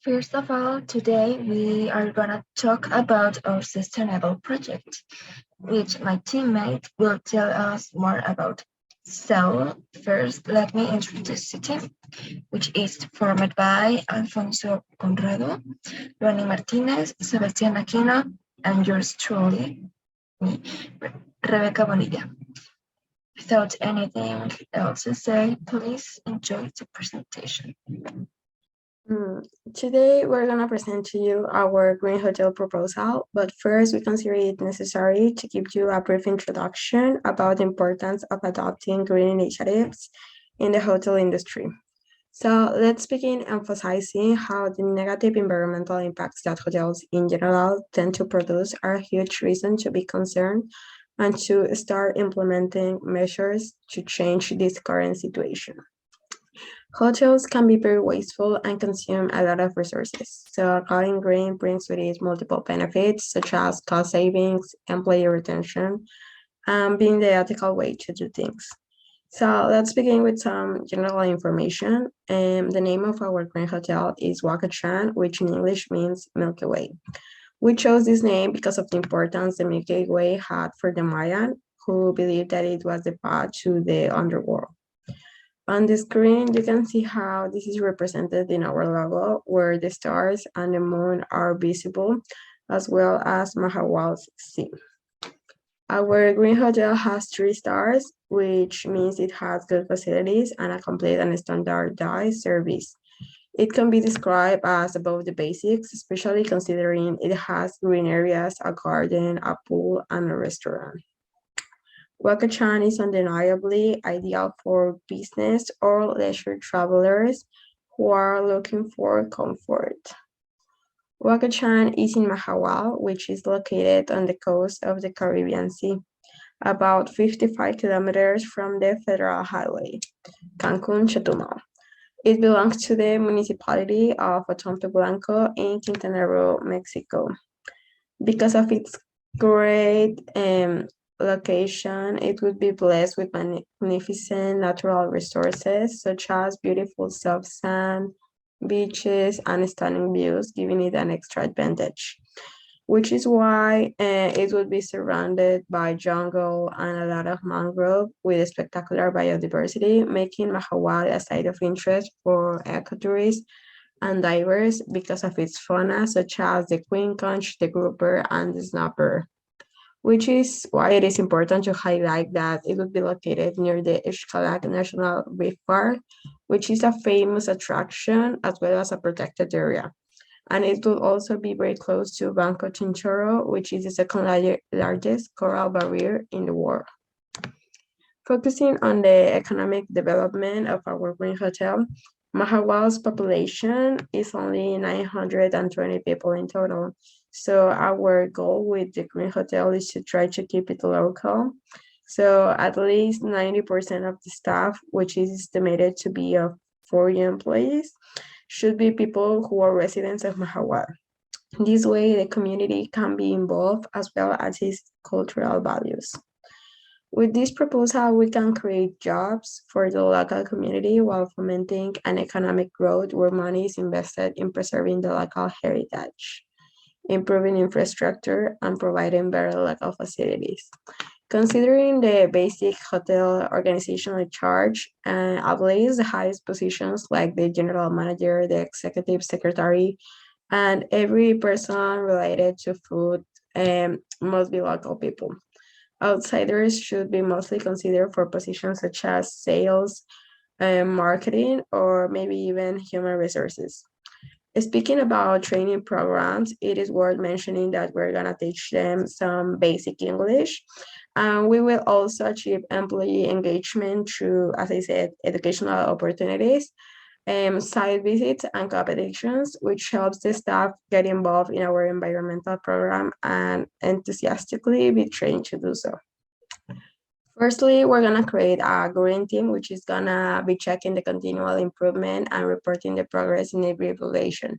First of all, today we are gonna talk about our sustainable project, which my teammate will tell us more about. So, first, let me introduce the team, which is formed by Alfonso Conrado, Ronnie Martinez, Sebastián Aquino, and yours truly, me, Rebecca Bonilla. Without anything else to say, please enjoy the presentation. Mm, Today, we're going to present to you our Green Hotel proposal, but first, we consider it necessary to give you a brief introduction about the importance of adopting green initiatives in the hotel industry. So, let's begin emphasizing how the negative environmental impacts that hotels in general tend to produce are a huge reason to be concerned and to start implementing measures to change this current situation. Hotels can be very wasteful and consume a lot of resources. So going green brings with it multiple benefits such as cost savings, employee retention, and being the ethical way to do things. So let's begin with some general information. The name of our green hotel is Wakah, which in English means Milky Way. We chose this name because of the importance the Milky Way had for the Mayan, who believed that it was the path to the underworld. On the screen, you can see how this is represented in our logo, where the stars and the moon are visible, as well as Mahawal's sea. Our green hotel has 3 stars, which means it has good facilities and a complete and standardized service. It can be described as above the basics, especially considering it has green areas, a garden, a pool, and a restaurant. Wakachan is undeniably ideal for business or leisure travelers who are looking for comfort. Wakachan is in Mahawal, which is located on the coast of the Caribbean Sea, about 55 kilometers from the federal highway, Cancun-Chetumal. It belongs to the municipality of Otompe Blanco in Quintana Roo, Mexico. Because of its great location, it would be blessed with magnificent natural resources such as beautiful soft sand, beaches, and stunning views, giving it an extra advantage. Which is why it would be surrounded by jungle and a lot of mangrove with spectacular biodiversity, making Mahawal a site of interest for ecotourists and divers because of its fauna, such as the queen conch, the grouper, and the snapper, which is why it is important to highlight that it would be located near the Xcalag National Reef Park, which is a famous attraction as well as a protected area. And it will also be very close to Banco Chinchorro, which is the second largest coral barrier in the world. Focusing on the economic development of our green hotel, Mahawal's population is only 920 people in total. So our goal with the green hotel is to try to keep it local. So at least 90% of the staff, which is estimated to be of 40 employees, should be people who are residents of Mahawal. This way, the community can be involved as well as its cultural values. With this proposal, we can create jobs for the local community while fomenting an economic growth where money is invested in preserving the local heritage, improving infrastructure, and providing better local facilities. Considering the basic hotel organizational charge, at least the highest positions like the general manager, the executive secretary, and every person related to food must be local people. Outsiders should be mostly considered for positions such as sales, marketing, or maybe even human resources. Speaking about training programs, it is worth mentioning that we're going to teach them some basic English. And we will also achieve employee engagement through, as I said, educational opportunities, site visits, and competitions, which helps the staff get involved in our environmental program and enthusiastically be trained to do so. Firstly, we're gonna create a green team, which is gonna be checking the continual improvement and reporting the progress in every evaluation.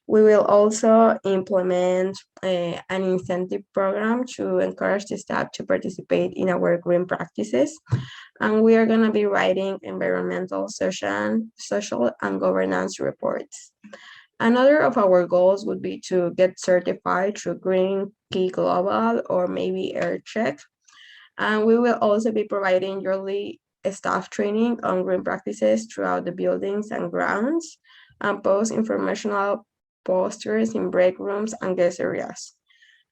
We will also implement an incentive program to encourage the staff to participate in our green practices. And we are gonna be writing environmental, social, and governance reports. Another of our goals would be to get certified through Green Key Global or maybe AirCheck. And we will also be providing yearly staff training on green practices throughout the buildings and grounds and post informational posters in break rooms and guest areas.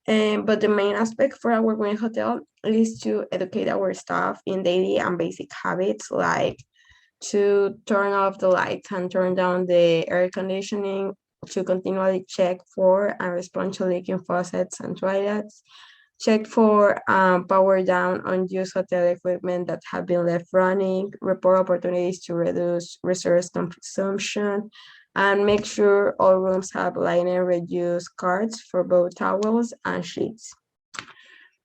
But the main aspect for our green hotel is to educate our staff in daily and basic habits like to turn off the lights and turn down the air conditioning, to continually check for and respond to leaking faucets and toilets, check for power down unused hotel equipment that have been left running, report opportunities to reduce resource consumption, and make sure all rooms have liner reuse cards for both towels and sheets.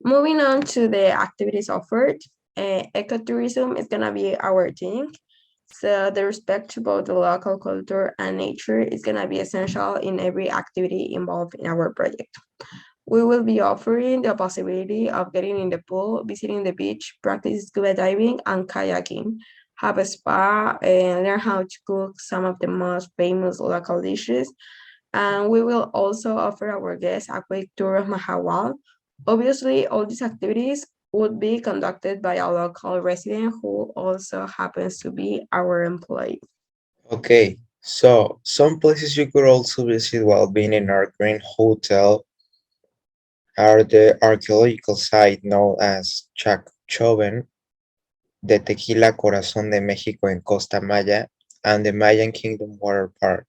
Moving on to the activities offered, ecotourism is gonna be our thing. So the respect to both the local culture and nature is gonna be essential in every activity involved in our project. We will be offering the possibility of getting in the pool, visiting the beach, practice scuba diving and kayaking, have a spa, and learn how to cook some of the most famous local dishes, and we will also offer our guests a quick tour of Mahawal. Obviously, all these activities would be conducted by a local resident who also happens to be our employee. Okay, so some places you could also visit while being in our green hotel are the archaeological site known as Chacchoven, the Tequila Corazón de México in Costa Maya, and the Mayan Kingdom Water Park.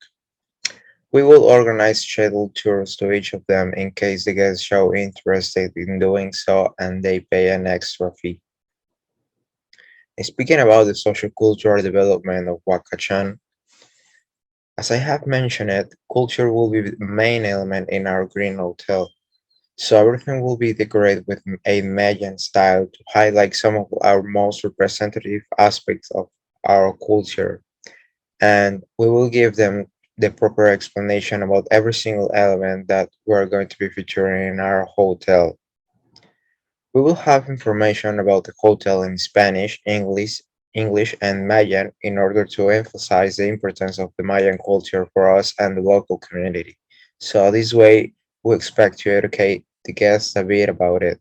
We will organize scheduled tours to each of them in case the guests show interested in doing so and they pay an extra fee. Speaking about the social cultural development of Wakachan, as I have mentioned, culture will be the main element in our green hotel. So everything will be decorated with a Mayan style to highlight some of our most representative aspects of our culture. And we will give them the proper explanation about every single element that we're going to be featuring in our hotel. We will have information about the hotel in Spanish, English, and Mayan in order to emphasize the importance of the Mayan culture for us and the local community. So this way, we expect to educate the guests a bit about it.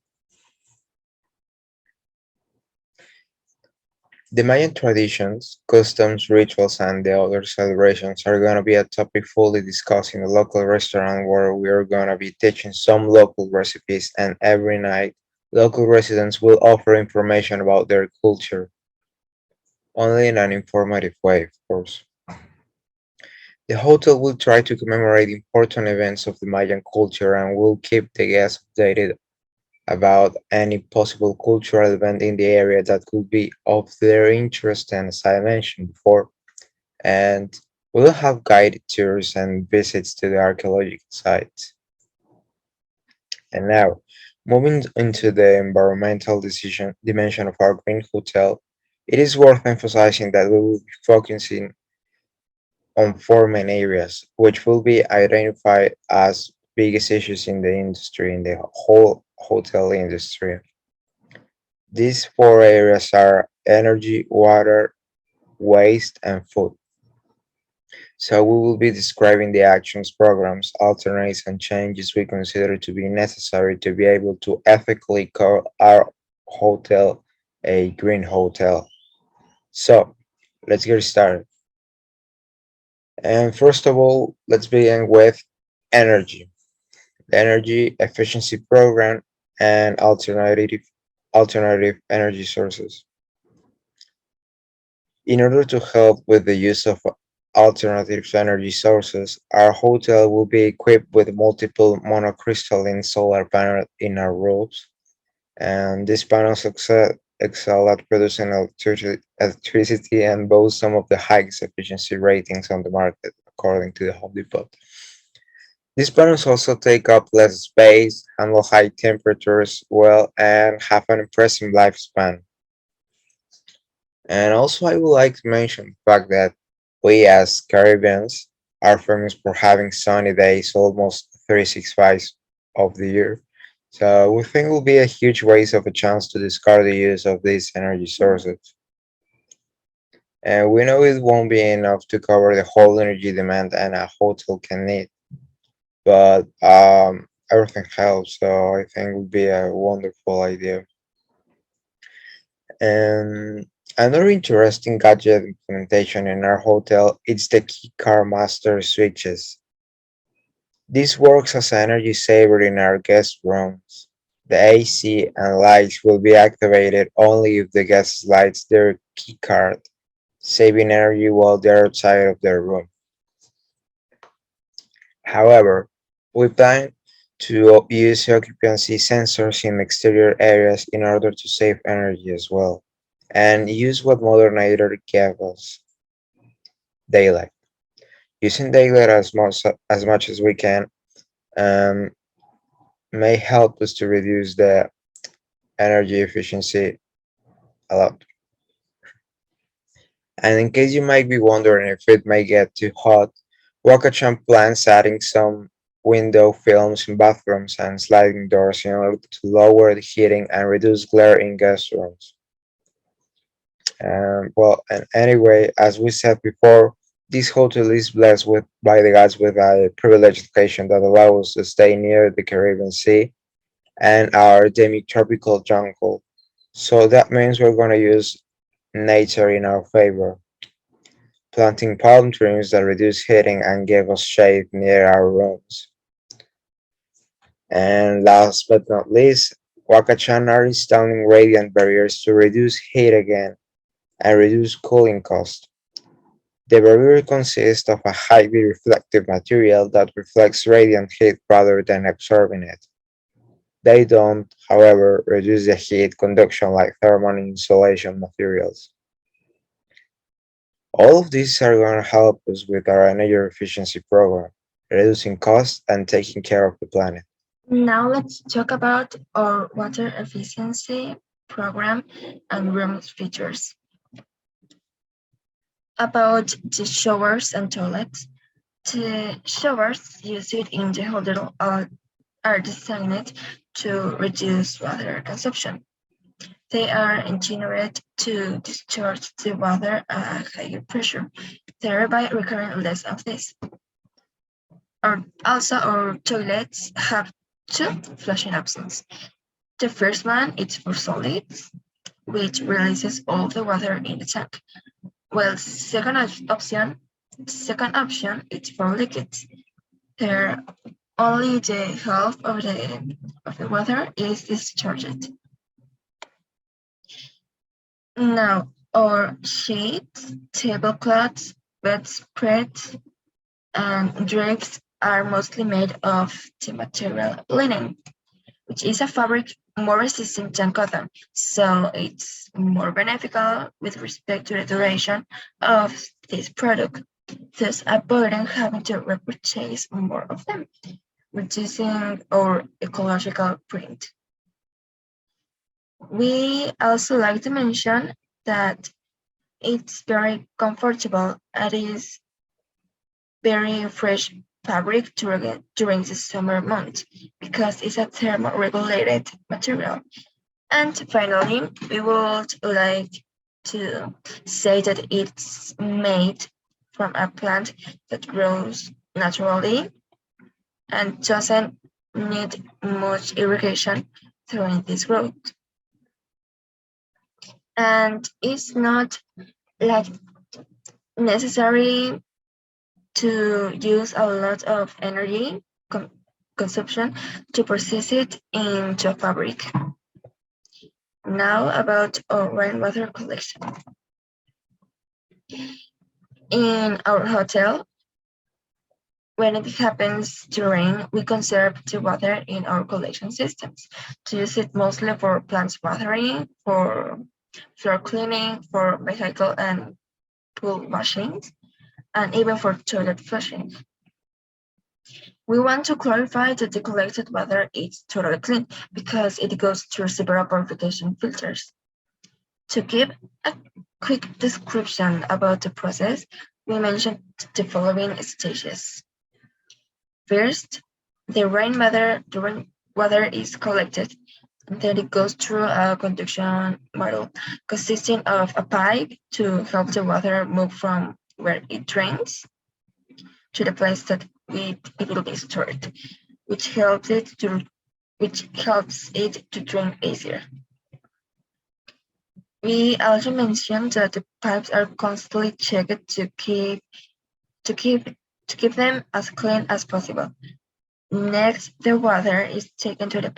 The Mayan traditions, customs, rituals, and the other celebrations are going to be a topic fully discussed in the local restaurant where we are going to be teaching some local recipes, and every night, local residents will offer information about their culture, only in an informative way, of course. The hotel will try to commemorate important events of the Mayan culture and will keep the guests updated about any possible cultural event in the area that could be of their interest, and as I mentioned before, and we'll have guided tours and visits to the archaeological sites. And now, moving into the environmental decision dimension of our green hotel, it is worth emphasizing that we will be focusing on four main areas, which will be identified as biggest issues in the industry, in the whole hotel industry. These four areas are energy, water, waste, and food. So we will be describing the actions, programs, alternates, and changes we consider to be necessary to be able to ethically call our hotel a green hotel. So let's get started. And first of all, let's begin with energy, the energy efficiency program, and alternative energy sources. In order to help with the use of alternative energy sources, our hotel will be equipped with multiple monocrystalline solar panels in our roofs, and these panels excel at producing electricity and boast some of the highest efficiency ratings on the market, according to the Home Depot. These panels also take up less space, handle high temperatures well, and have an impressive lifespan. And also, I would like to mention the fact that we as Caribbeans are famous for having sunny days almost 365 of the year. So we think it will be a huge waste of a chance to discard the use of these energy sources. And we know it won't be enough to cover the whole energy demand and a hotel can need, but everything helps, so I think it would be a wonderful idea. And another interesting gadget implementation in our hotel is the key car master switches. This works as an energy saver in our guest rooms. The AC and lights will be activated only if the guest slides their keycard, saving energy while they're outside of their room. However, we plan to use occupancy sensors in exterior areas in order to save energy as well, and use what Mother Nature gave us, daylight. Using daylight as much as we can um, may help us to reduce the energy efficiency a lot. And in case you might be wondering if it may get too hot, Wakachan plans adding some window films in bathrooms and sliding doors in order to lower the heating and reduce glare in guest rooms. And anyway, as we said before, this hotel is blessed with by the gods with a privileged location that allows us to stay near the Caribbean Sea and our demi-tropical jungle. So that means we're going to use nature in our favor, planting palm trees that reduce heating and give us shade near our rooms. And last but not least, Wakachan are installing radiant barriers to reduce heat again and reduce cooling costs. The barrier consists of a highly reflective material that reflects radiant heat rather than absorbing it. They don't, however, reduce the heat conduction like thermal insulation materials. All of these are going to help us with our energy efficiency program, reducing costs and taking care of the planet. Now let's talk about our water efficiency program and room features. About the showers and toilets. The showers used in the hotel are designed to reduce water consumption. They are engineered to discharge the water at higher pressure, thereby requiring less of this. Also, our toilets have two flushing options. The first one is for solids, which releases all the water in the tank. Well, second option is for liquids. There, only the half of the water is discharged. Now, our sheets, tablecloths, bedspreads, and drapes are mostly made of the material linen, which is a fabric more resistant than cotton, so it's more beneficial with respect to the duration of this product, thus avoiding having to repurchase more of them, reducing our ecological print. We also like to mention that it's very comfortable and is very fresh fabric during the summer months because it's a thermoregulated material. And finally, we would like to say that it's made from a plant that grows naturally and doesn't need much irrigation during this growth. And it's not like necessary to use a lot of energy consumption to process it into a fabric. Now about our rainwater collection. In our hotel, when it happens to rain, we conserve the water in our collection systems to use it mostly for plants watering, for floor cleaning, for vehicle and pool washing, and even for toilet flushing. We want to clarify that the collected water is totally clean because it goes through several purification filters. To give a quick description about the process, we mentioned the following stages. First, the rainwater is collected Then it goes through a conduction model consisting of a pipe to help the water move from where it drains to the place that it will be stored, which helps it to drain easier. We also mentioned that the pipes are constantly checked to keep to keep them as clean as possible. Next, the water is taken to the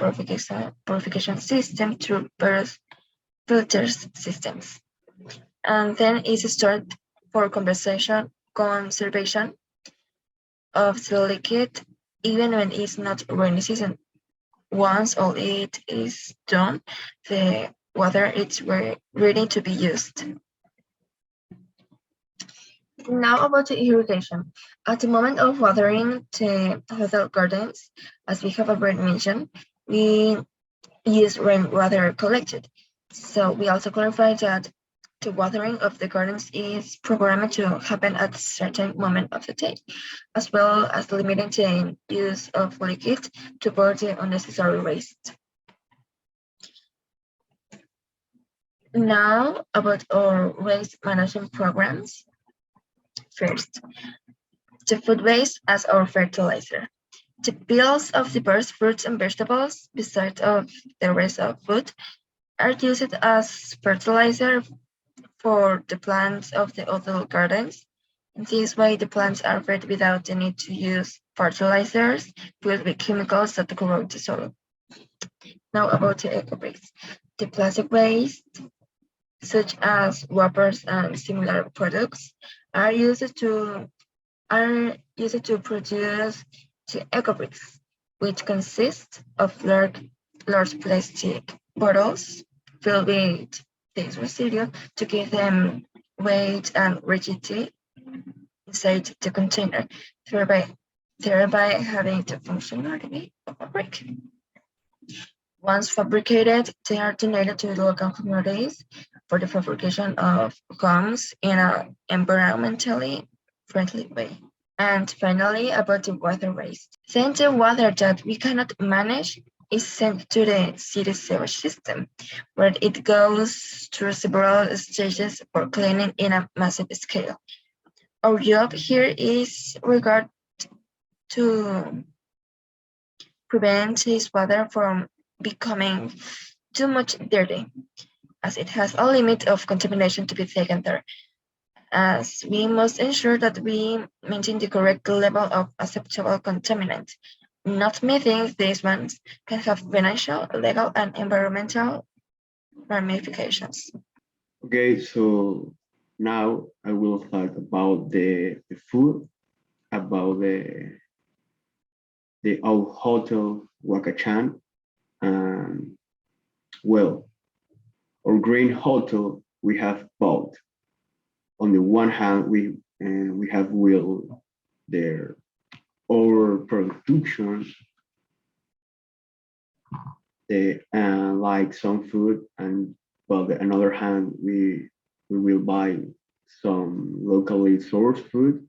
purification system through various filters systems, and then is stored for conservation of the liquid, even when it's not rainy season. Once all it is done, the water is ready to be used. Now about the irrigation. At the moment of watering the hotel gardens, as we have already mentioned, we use rainwater collected. So we also clarify that the watering of the gardens is programmed to happen at a certain moment of the day, as well as limiting the use of liquid to avoid the unnecessary waste. Now about our waste management programs. First, the food waste as our fertilizer. The peels of diverse fruits and vegetables, besides of the rest of food, are used as fertilizer for the plants of the outdoor gardens. In this way, the plants are fed without the need to use fertilizers filled with chemicals that corrode the soil. Now about the eco waste. The plastic waste, such as wrappers and similar products, are used to produce the eco bricks, which consist of large plastic bottles filled with this residue to give them weight and rigidity inside the container, thereby, thereby having the functionality of a brick. Once fabricated, they are donated to local communities for the fabrication of homes in an environmentally friendly way. And finally, about the water waste. Then the water that we cannot manage is sent to the city sewage system, where it goes through several stages for cleaning in a massive scale. Our job here is regard to prevent this water from becoming too much dirty, as it has a limit of contamination to be taken there, as we must ensure that we maintain the correct level of acceptable contaminant. Not meeting these ones can have financial, legal, and environmental ramifications. Okay, so now I will talk about the food, about the old hotel Wakachan. And well, our green hotel we have both. On the one hand, we have will their overproduction, the like some food, and well, the another hand, we will buy some locally sourced food.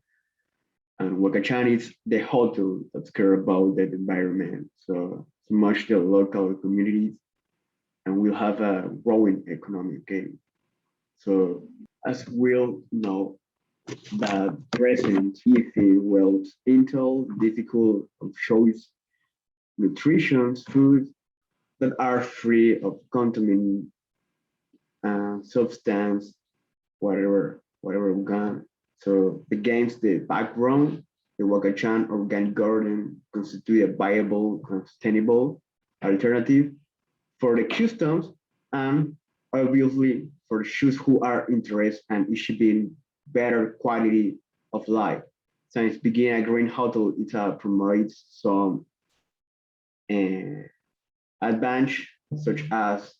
And Wakachan is the hotel that's care about the environment. So it's much the local communities, and we'll have a growing economic gain. So as we'll know that present EFE wealth intel difficult of choice nutrition foods that are free of contaminant substance, whatever organ. So against the background, the Wakachan organic garden constitute a viable and sustainable alternative for the customs and obviously for those who are interested in achieving better quality of life. Since beginning a green hotel, it promotes some uh, advantage such as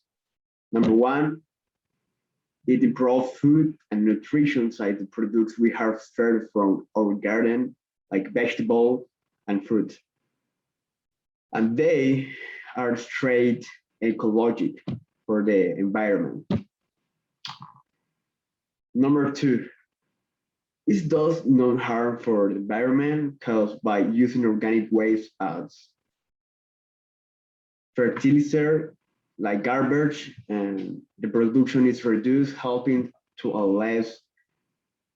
number one, it improves food and nutrition side the products we harvested from our garden, like vegetable and fruit. And they are straight ecologic for the environment. Number two, it does no harm for the environment caused by using organic waste as fertilizer like garbage, and the production is reduced, helping to a less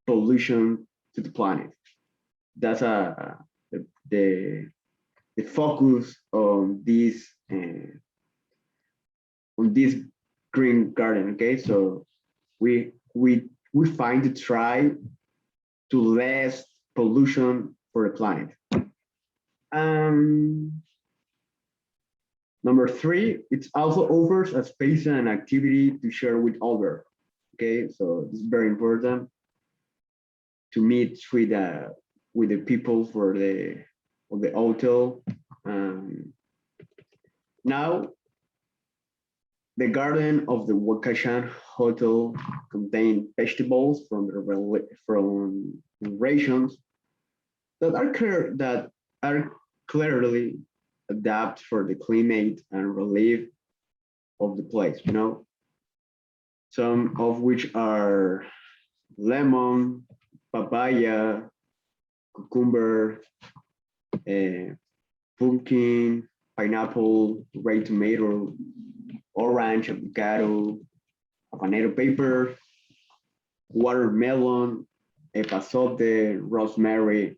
pollution to the planet. That's the the focus on this green garden. Okay, so we find to try to less pollution for the planet. Um, Number three, it also offers a space and activity to share with others. Okay, so it's very important to meet with the people for the of the hotel. Um, Now, the garden of the Wakashan Hotel contains vegetables from from regions that are clearly adapt for the climate and relief of the place. You know, some of which are lemon, papaya, cucumber, uh, pumpkin, pineapple, red tomato, orange, avocado, habanero pepper, watermelon, epazote, rosemary,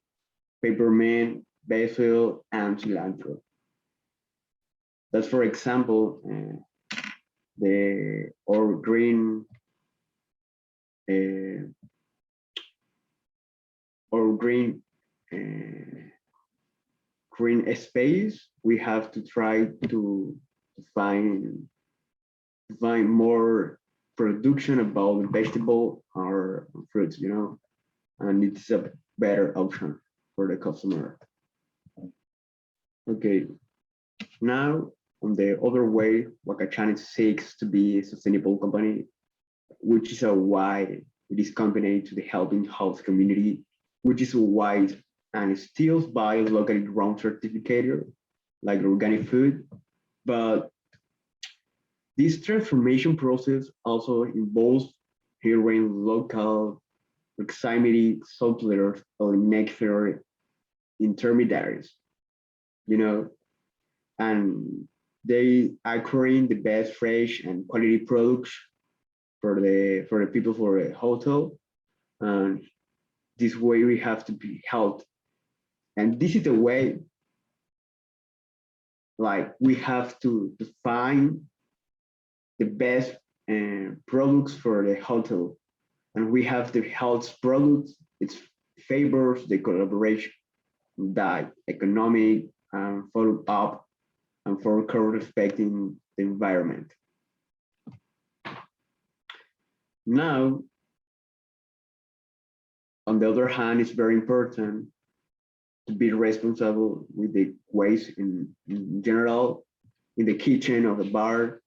peppermint, basil, and cilantro. That's for example the or uh, green uh, green space. We have to try to find more production about vegetable or fruits, you know, and it's a better option for the customer. Okay, now on the other way, Wakachan seeks to be a sustainable company, which is a why it is company to the helping house community, which is wide and still by locally grown certificator like organic food. But this transformation process also involves hiring local proximity suppliers, eliminate their intermediaries, you know, and they acquiring the best fresh and quality products for the people for the hotel. And this way we have to be helped. And this is the way like we have to find the best products for the hotel. And we have the health products, it favors the collaboration, that economic follow up and for respecting the environment. Now, on the other hand, it's very important to be responsible with the waste in general, in the kitchen of a bar,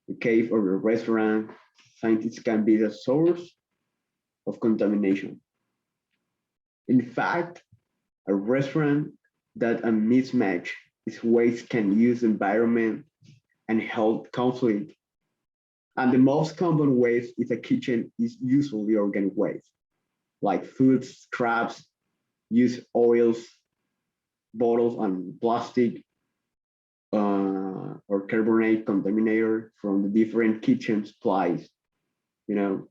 the cave or the restaurant. Scientists can be the source of contamination. In fact, a restaurant that a mismatch its waste can use environment and health conflict. And the most common waste in a kitchen is usually organic waste, like food scraps, used oils, bottles, and plastic or carbonate contaminator from the different kitchen supplies, you know.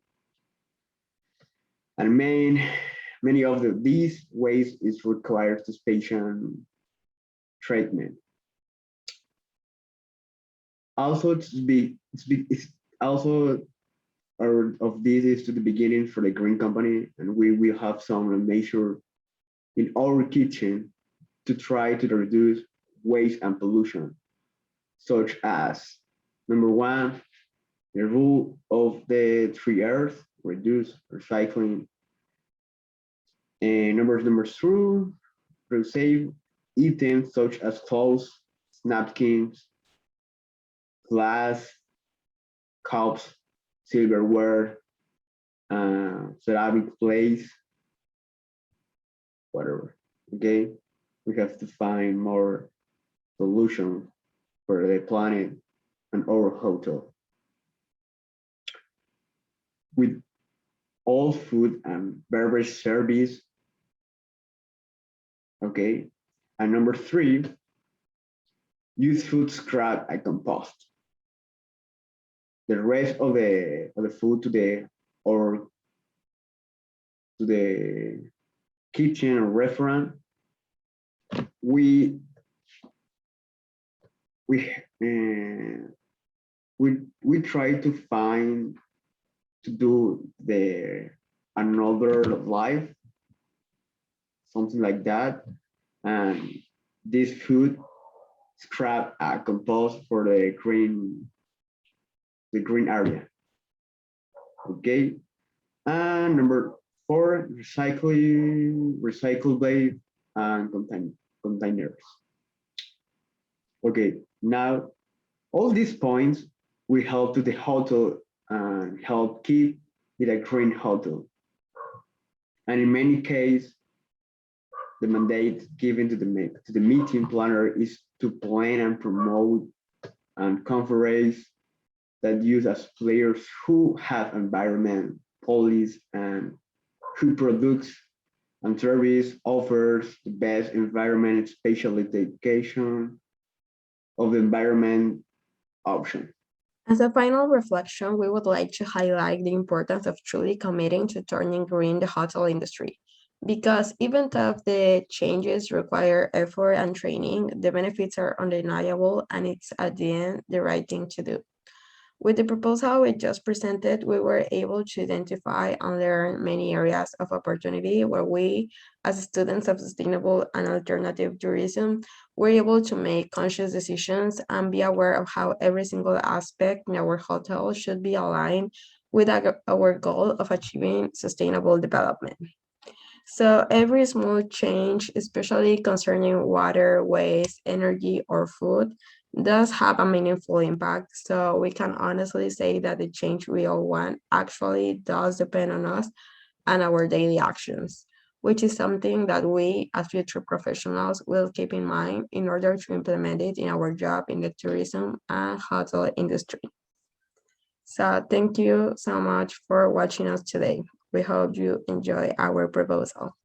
And many of these waste is required to patient treatment. Also, it's also of this is to the beginning for the green company, and we will have some measure in our kitchen to try to reduce waste and pollution, such as number one, the rule of the three R's, reduce, recycling, and number two, save items such as clothes, napkins, glass, cups, silverware, ceramic plates, whatever. Okay, we have to find more solution for the planet and our hotel. With all food and beverage service, okay. And number three, use food scrap and compost. the rest of the food to the kitchen or restaurant, we we uh, we try to find to do the another life, something like that, and this food scrap compost for the green area. Okay, and number four, recyclable and containers. Okay, now all these points will help to the hotel and help keep it a green hotel. And in many cases, the mandate given to the meeting planner is to plan and promote and conference that use as players who have environment, police, and who products and service offers the best environment, spatial education of the environment option. As a final reflection, we would like to highlight the importance of truly committing to turning green the hotel industry. Because even though the changes require effort and training, the benefits are undeniable and it's at the end the right thing to do. With the proposal we just presented, we were able to identify and learn many areas of opportunity where we, as students of sustainable and alternative tourism, were able to make conscious decisions and be aware of how every single aspect in our hotel should be aligned with our goal of achieving sustainable development. So every small change, especially concerning water, waste, energy, or food, does have a meaningful impact. So we can honestly say that the change we all want actually does depend on us and our daily actions, which is something that we as future professionals will keep in mind in order to implement it in our job in the tourism and hotel industry. So thank you so much for watching us today. We hope you enjoy our proposal.